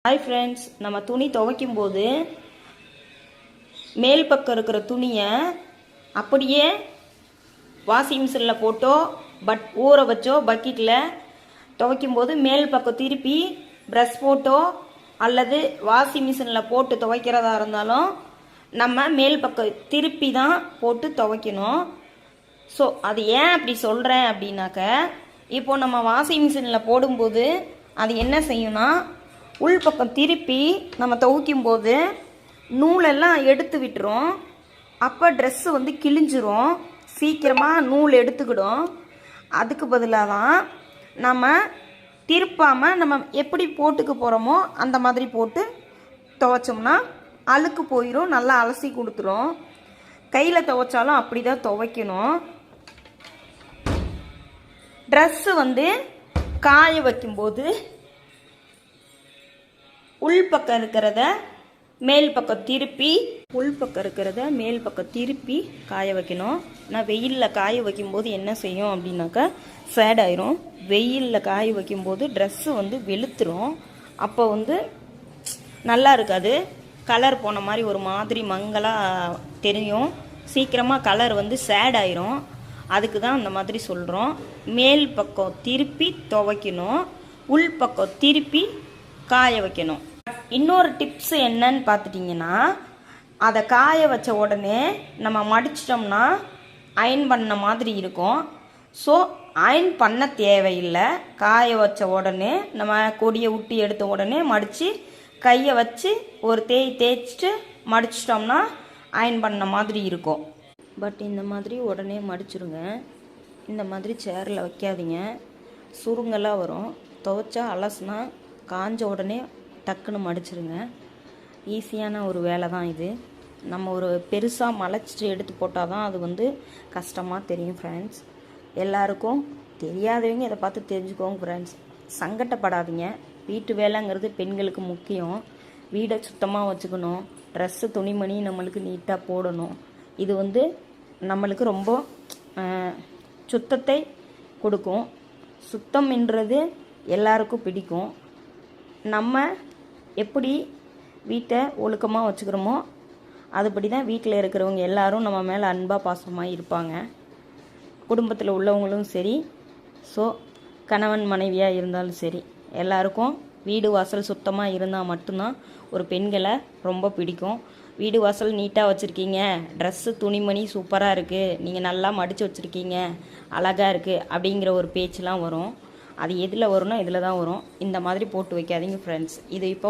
Hi friends, நம்ம துணி துவைக்கும் போது மேல் பக்கம் இருக்கிற துணியை அப்படியே வாஷிங் மிஷினில் போட்டோ ஊற வச்சோ பக்கெட்டில் துவைக்கும் போது மேல் பக்கம் திருப்பி ப்ரஷ் போட்டோ அல்லது வாஷிங் மிஷினில் போட்டு துவைக்கிறதா இருந்தாலும் நம்ம மேல் பக்கம் திருப்பி தான் போட்டு துவைக்கணும். ஸோ அது ஏன் அப்படி சொல்கிறேன் அப்படின்னாக்க, இப்போது நம்ம வாஷிங் மிஷினில் போடும்போது அது என்ன செய்யும்னா, உள்பக்கம் திருப்பி நம்ம துவைக்கும் போது நூலெல்லாம் எடுத்து விட்டுரும். அப்போ ட்ரெஸ்ஸு வந்து கிழிஞ்சிரும், சீக்கிரமாக நூல் எடுத்துக்கிடும். அதுக்கு பதிலாக தான் நம்ம திருப்பாமல் நம்ம எப்படி போட்டுக்க போகிறோமோ அந்த மாதிரி போட்டு துவைச்சோம்னா அழுக்கு போயிடும், நல்லா அலசி கொடுத்துரும். கையில் துவைச்சாலும் அப்படி தான் துவைக்கணும். ட்ரெஸ்ஸு வந்து காய வைக்கும்போது உள்பக்கம் இருக்கிறத மேல் பக்கம் திருப்பி மேல் பக்கம் திருப்பி காய வைக்கணும். நான் வெயிலில் காய வைக்கும்போது என்ன செய்யும் அப்படின்னாக்கா சேட் ஆயிரும். வெயிலில் காய வைக்கும்போது ட்ரெஸ்ஸு வந்து வெளுத்துரும். அப்போ வந்து நல்லா இருக்காது, கலர் போன மாதிரி ஒரு மாதிரி மங்கலாக தெரியும். சீக்கிரமாக கலர் வந்து சேட் ஆயிரும். அதுக்கு தான் அந்த மாதிரி சொல்கிறோம். மேல் பக்கம் திருப்பி துவைக்கணும், உள் பக்கம் திருப்பி காய வைக்கணும். இன்னொரு டிப்ஸ் என்னன்னு பார்த்துட்டிங்கன்னா, அதை காய வச்ச உடனே நம்ம மடிச்சிட்டோம்னா அயன் பண்ண மாதிரி இருக்கும். ஸோ அயன் பண்ண தேவையில்லை. காய வச்ச உடனே நம்ம கொடியை விட்டு எடுத்த உடனே மடித்து கையை வச்சு ஒரு தேய்ச்சிட்டு மடிச்சிட்டோம்னா அயன் பண்ண மாதிரி இருக்கும். பட் இந்த மாதிரி உடனே மடிச்சிருங்க. இந்த மாதிரி சேரில் வைக்காதீங்க, சுருங்கெல்லாம் வரும். துவைச்சா அலசுனா காஞ்ச உடனே டக்குன்னு மடிச்சிருங்க. ஈஸியான ஒரு வேலை தான் இது. நம்ம ஒரு பெருசாக மலைச்சிட்டு எடுத்து போட்டால் தான் அது வந்து கஷ்டமாக தெரியும் ஃப்ரெண்ட்ஸ். எல்லாருக்கும் தெரியாதவங்க இதை பார்த்து தெரிஞ்சுக்கோங்க ஃப்ரெண்ட்ஸ். சங்கடப்படாதீங்க. வீட்டு வேலைங்கிறது பெண்களுக்கு முக்கியம். வீடை சுத்தமாக வச்சுக்கணும், ட்ரெஸ்ஸு துணிமணி நம்மளுக்கு நீட்டாக போடணும். இது வந்து நம்மளுக்கு ரொம்ப சுத்தத்தை கொடுக்கும். சுத்தம்ன்றது எல்லாருக்கும் பிடிக்கும். நம்ம எப்படி வீட்டை ஒழுக்கமாக வச்சுக்கிறோமோ அதுபடி தான் வீட்டில் இருக்கிறவங்க எல்லாரும் நம்ம மேலே அன்பாக பாசமாக இருப்பாங்க. குடும்பத்தில் உள்ளவங்களும் சரி, ஸோ கணவன் மனைவியாக இருந்தாலும் சரி, எல்லாருக்கும் வீடு வாசல் சுத்தமாக இருந்தால் மட்டும்தான் ஒரு பெண்களை ரொம்ப பிடிக்கும். வீடு வாசல் நீட்டாக வச்சுருக்கீங்க, ட்ரெஸ்ஸு துணிமணி சூப்பராக இருக்குது, நீங்கள் நல்லா மடித்து வச்சுருக்கீங்க, அழகாக இருக்குது அப்படிங்கிற ஒரு பேச்செலாம் வரும். அது எதில் வரும்னா இதில் தான் வரும். இந்த மாதிரி போட்டு வைக்காதீங்க ஃப்ரெண்ட்ஸ். இது இப்போ